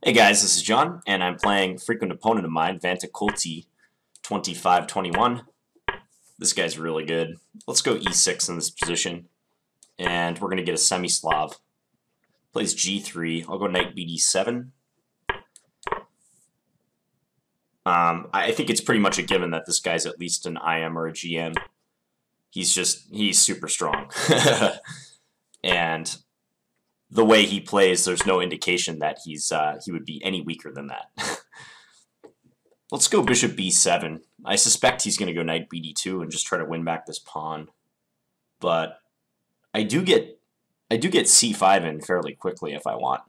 Hey guys, this is John, and I'm playing frequent opponent of mine, Vanta Kulti 2521. This guy's really good. Let's go e6 in this position, and we're going to get a semi-Slav. Plays g3. I'll go knight bd7. I think it's pretty much a given that this guy's at least an IM or a GM. He's super strong. And the way he plays, there's no indication that he would be any weaker than that. Let's go bishop b7. I suspect he's going to go knight bd2 and just try to win back this pawn. But I do get c5 in fairly quickly if I want.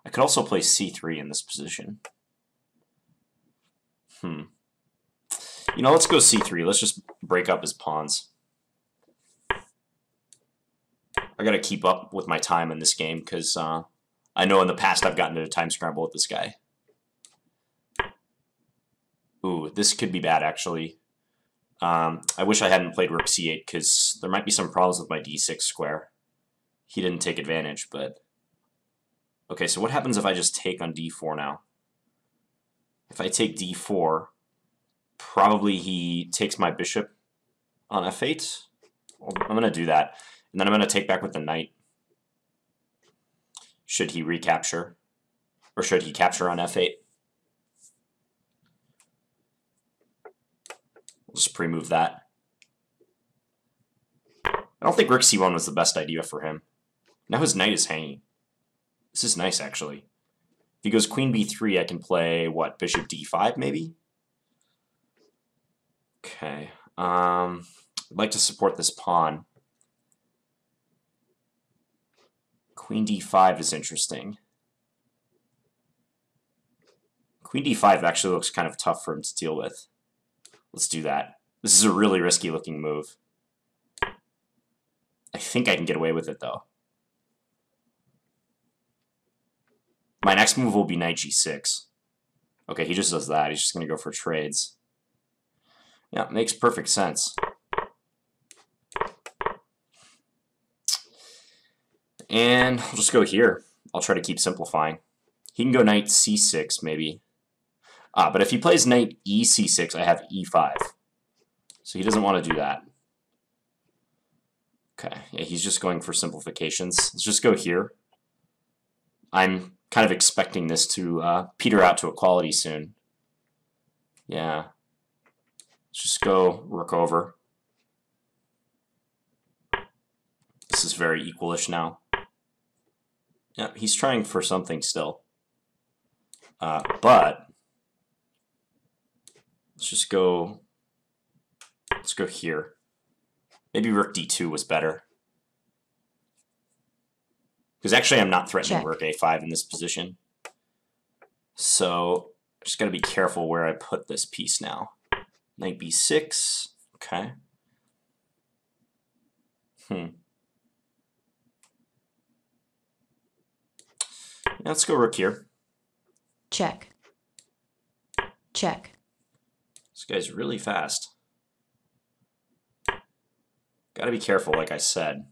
I could also play c3 in this position. You know, let's go c3. Let's just break up his pawns. I gotta keep up with my time in this game because I know in the past I've gotten into a time scramble with this guy. Ooh, this could be bad actually. I wish I hadn't played rook c8 because there might be some problems with my d6 square. He didn't take advantage, but... Okay, so what happens if I just take on d4 now? If I take d4, probably he takes my bishop on f8. Well, I'm going to do that. And then I'm going to take back with the knight. Should he recapture? Or should he capture on f8? We'll just pre-move that. I don't think rook c1 was the best idea for him. Now his knight is hanging. This is nice, actually. If he goes queen b3, I can play, what, bishop d5, maybe? Okay. I'd like to support this pawn. Queen d5 is interesting. Queen d5 actually looks kind of tough for him to deal with. Let's do that. This is a really risky looking move. I think I can get away with it though. My next move will be knight g6. Okay, he just does that. He's just going to go for trades. Yeah, makes perfect sense. And I'll just go here. I'll try to keep simplifying. He can go knight c6 maybe. But if he plays knight e6, I have e5. So he doesn't want to do that. Okay, yeah, he's just going for simplifications. Let's just go here. I'm kind of expecting this to peter out to equality soon. Yeah. Let's just go rook over. This is very equalish now. Yeah, he's trying for something still. But let's go here. Maybe rook d2 was better. Because actually I'm not threatening rook a5 in this position. So I just got to be careful where I put this piece now. Knight b6. Okay. Yeah, let's go rook here. Check. Check. This guy's really fast. Gotta be careful, like I said.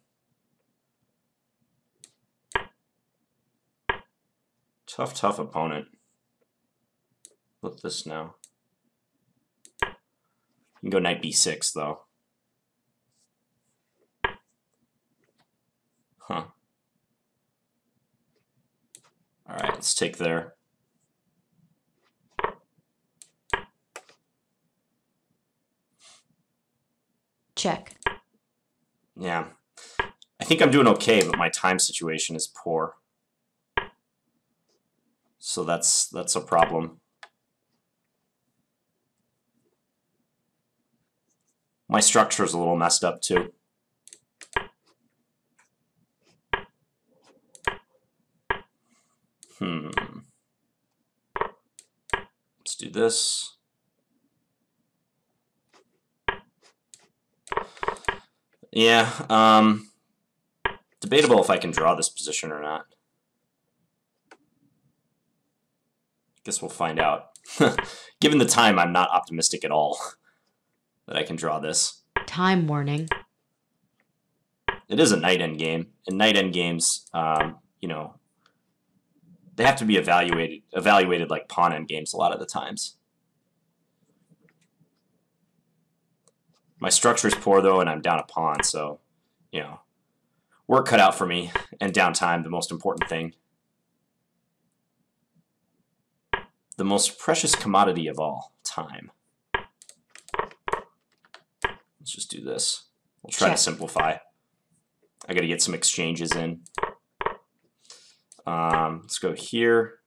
Tough opponent. Flip this now. You can go knight b6, though. Huh. Alright, let's take there. Check. Yeah. I think I'm doing okay, but my time situation is poor. So that's a problem. My structure is a little messed up too. Let's do this. Yeah, debatable if I can draw this position or not. Guess we'll find out. Given the time, I'm not optimistic at all that I can draw this. Time warning. It is a knight endgame. In knight endgames, you know, they have to be evaluated like pawn endgames a lot of the times. My structure is poor though, and I'm down a pawn, so you know, work cut out for me, and downtime, the most important thing. The most precious commodity of all, time. Let's just do this. We'll try to simplify. I got to get some exchanges in. Let's go here.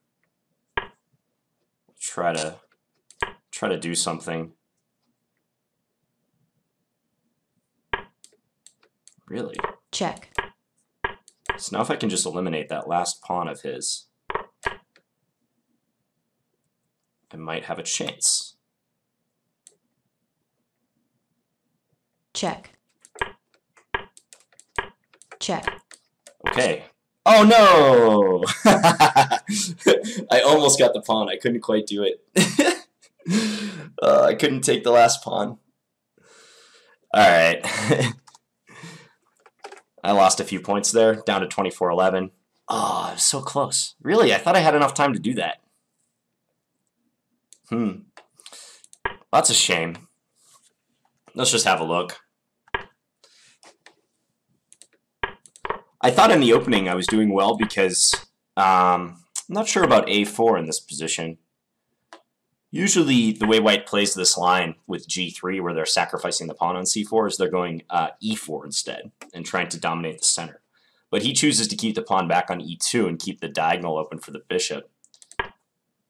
Try to do something. Really? Check. So now if I can just eliminate that last pawn of his, I might have a chance. Check. Check. Okay. Oh no! I almost got the pawn. I couldn't quite do it. I couldn't take the last pawn. Alright. I lost a few points there, down to 24-11. Oh, I was so close. Really? I thought I had enough time to do that. That's a shame. Let's just have a look. I thought in the opening I was doing well because I'm not sure about a4 in this position. Usually the way white plays this line with g3 where they're sacrificing the pawn on c4 is they're going e4 instead and trying to dominate the center. But he chooses to keep the pawn back on e2 and keep the diagonal open for the bishop.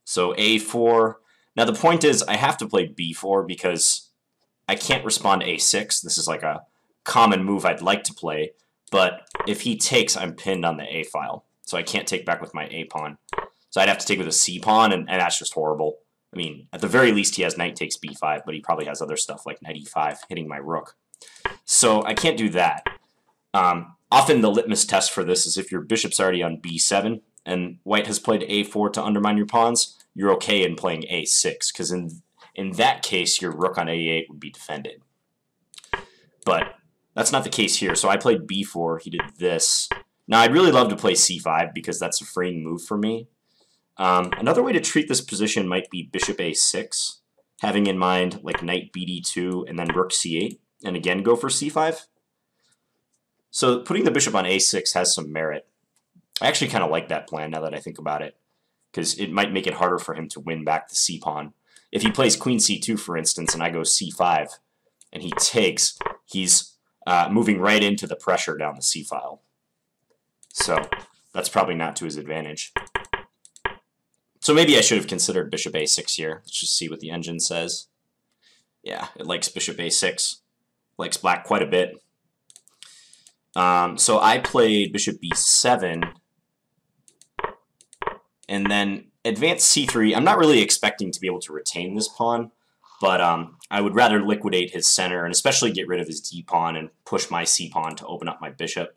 So a4. Now the point is I have to play b4 because I can't respond to a6. This is like a common move I'd like to play. But if he takes, I'm pinned on the a file. So I can't take back with my a pawn. So I'd have to take with a c pawn, and that's just horrible. I mean, at the very least, he has knight takes b5, but he probably has other stuff like knight e5 hitting my rook. So I can't do that. Often the litmus test for this is if your bishop's already on b7, and white has played a4 to undermine your pawns, you're okay in playing a6, because in that case, your rook on a8 would be defended. But that's not the case here. So I played b4. He did this. Now, I'd really love to play c5 because that's a freeing move for me. Another way to treat this position might be bishop a6, having in mind like knight bd2 and then rook c8, and again go for c5. So putting the bishop on a6 has some merit. I actually kind of like that plan now that I think about it, because it might make it harder for him to win back the c-pawn. If he plays queen c2, for instance, and I go c5, and he takes, he's moving right into the pressure down the c-file. So that's probably not to his advantage. So maybe I should have considered bishop a6 here. Let's just see what the engine says. Yeah, it likes bishop a6. Likes black quite a bit. So I played bishop b7. And then advanced c3. I'm not really expecting to be able to retain this pawn. But I would rather liquidate his center and especially get rid of his d-pawn and push my c-pawn to open up my bishop.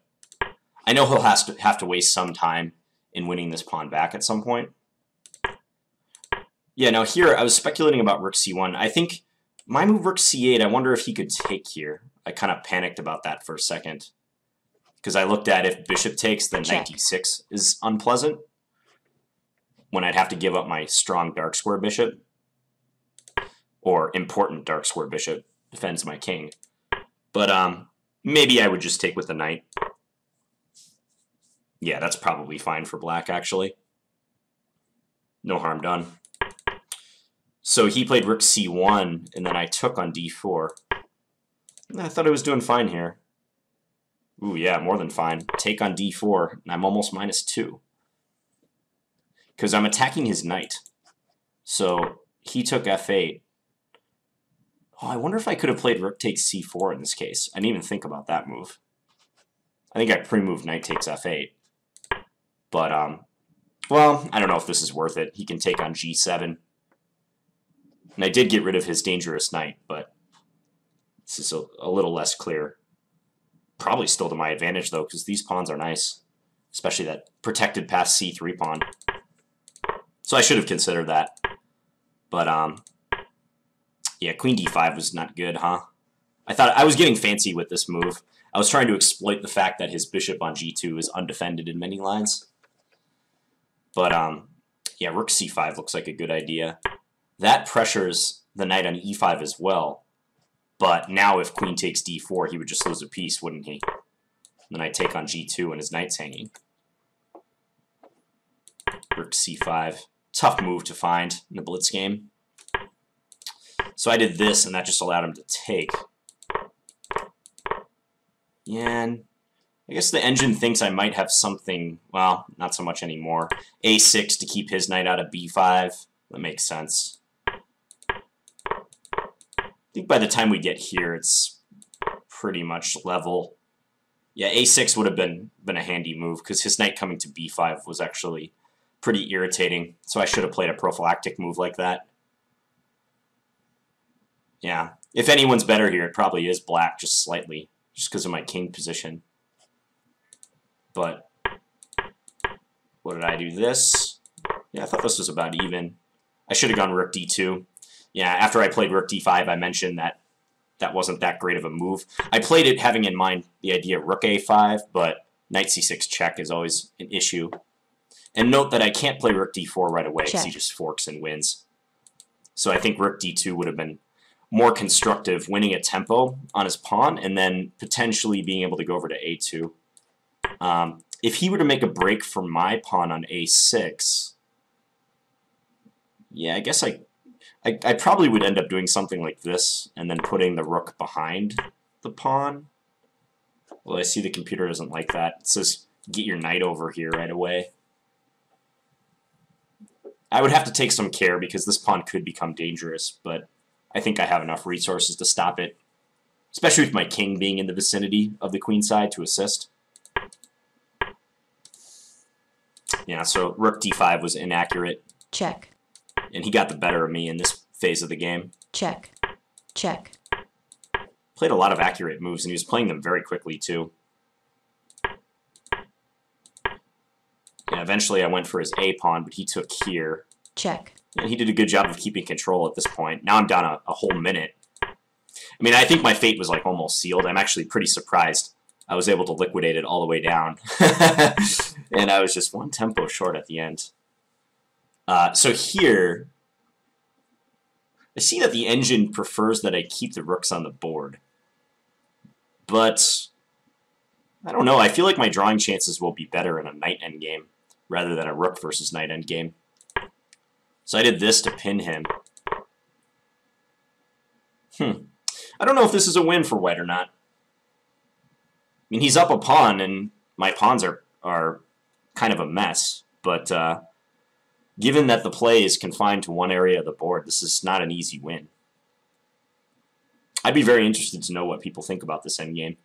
I know he'll have to waste some time in winning this pawn back at some point. Yeah, now here I was speculating about rook c1. I think my move rook c8, I wonder if he could take here. I kind of panicked about that for a second. Because I looked at if bishop takes, then knight d6 is unpleasant. When I'd have to give up my strong dark square bishop. Or important dark square bishop defends my king. But maybe I would just take with the knight. Yeah, that's probably fine for black, actually. No harm done. So he played rook c1, and then I took on d4. I thought I was doing fine here. Ooh, yeah, more than fine. Take on d4, and I'm almost -2. Because I'm attacking his knight. So he took f8. Oh, I wonder if I could have played rook takes c4 in this case. I didn't even think about that move. I think I pre-moved knight takes f8. But, well, I don't know if this is worth it. He can take on g7. And I did get rid of his dangerous knight, but this is a little less clear. Probably still to my advantage, though, because these pawns are nice. Especially that protected past c3 pawn. So I should have considered that. But, yeah, queen d5 was not good, huh? I thought I was getting fancy with this move. I was trying to exploit the fact that his bishop on g2 is undefended in many lines. But yeah, rook c5 looks like a good idea. That pressures the knight on e5 as well. But now if queen takes d4, he would just lose a piece, wouldn't he? Then I take on g2 and his knight's hanging. Rook c5. Tough move to find in the blitz game. So I did this, and that just allowed him to take. And I guess the engine thinks I might have something, well, not so much anymore. a6 to keep his knight out of b5. That makes sense. I think by the time we get here, it's pretty much level. Yeah, a6 would have been a handy move, because his knight coming to b5 was actually pretty irritating. So I should have played a prophylactic move like that. Yeah, if anyone's better here, it probably is black, just slightly, just because of my king position. But what did I do? This? Yeah, I thought this was about even. I should have gone rook d2. Yeah, after I played rook d5, I mentioned that that wasn't that great of a move. I played it having in mind the idea of rook a5, but knight c6 check is always an issue. And note that I can't play rook d4 right away because he just forks and wins. So I think rook d2 would have been more constructive, winning a tempo on his pawn, and then potentially being able to go over to a2. If he were to make a break for my pawn on a6, yeah, I guess I probably would end up doing something like this, and then putting the rook behind the pawn. Well, I see the computer doesn't like that. It says, get your knight over here right away. I would have to take some care, because this pawn could become dangerous, but I think I have enough resources to stop it, especially with my king being in the vicinity of the queen side to assist. Yeah, so rook d5 was inaccurate. Check. And he got the better of me in this phase of the game. Check. Check. Played a lot of accurate moves, and he was playing them very quickly, too. Yeah, eventually I went for his a-pawn, but he took here. Check. And he did a good job of keeping control at this point. Now I'm down a whole minute. I mean, I think my fate was like almost sealed. I'm actually pretty surprised I was able to liquidate it all the way down. And I was just one tempo short at the end. So here, I see that the engine prefers that I keep the rooks on the board. But I don't know. I feel like my drawing chances will be better in a knight endgame rather than a rook versus knight endgame. So I did this to pin him. I don't know if this is a win for white or not. I mean, he's up a pawn, and my pawns are kind of a mess. But given that the play is confined to one area of the board, this is not an easy win. I'd be very interested to know what people think about this endgame.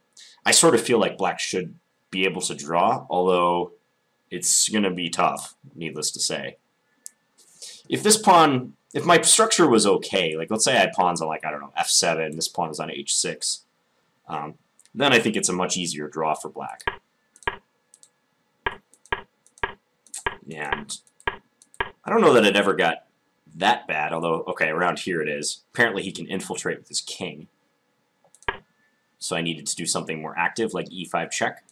I sort of feel like black should be able to draw, although it's going to be tough, needless to say. If this pawn, if my structure was okay, like let's say I had pawns on, like, I don't know, f7, this pawn was on h6, then I think it's a much easier draw for black. And I don't know that it ever got that bad, although, okay, around here it is. Apparently he can infiltrate with his king. So I needed to do something more active, like e5 check.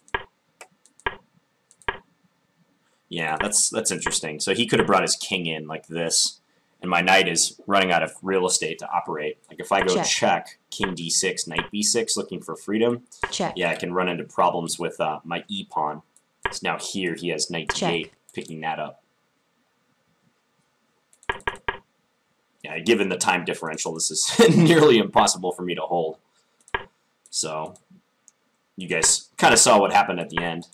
Yeah, that's interesting. So he could have brought his king in like this, and my knight is running out of real estate to operate. Like if I go check king d6, knight b6, looking for freedom, yeah, I can run into problems with my e-pawn. So now here he has knight d8, picking that up. Yeah, given the time differential, this is nearly impossible for me to hold. So you guys kind of saw what happened at the end.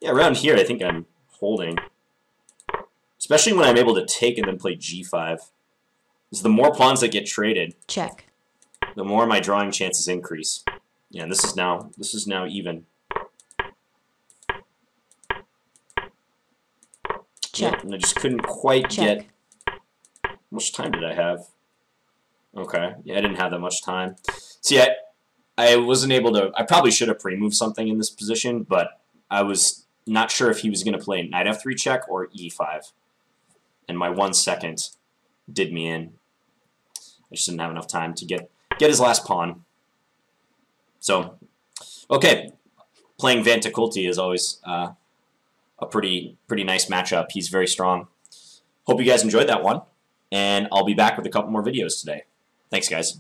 Yeah, around here I think I'm holding. Especially when I'm able to take and then play g5. Because the more pawns that get traded, the more my drawing chances increase. Yeah, and this is now even. Yeah, and I just couldn't quite get... How much time did I have? Okay, yeah, I didn't have that much time. See, I wasn't able to... I probably should have pre-moved something in this position, but I was not sure if he was going to play knight f3 check or e5. And my 1 second did me in. I just didn't have enough time to get his last pawn. So, okay. playing Vantakulti is always a pretty nice matchup. He's very strong. Hope you guys enjoyed that one, and I'll be back with a couple more videos today. Thanks, guys.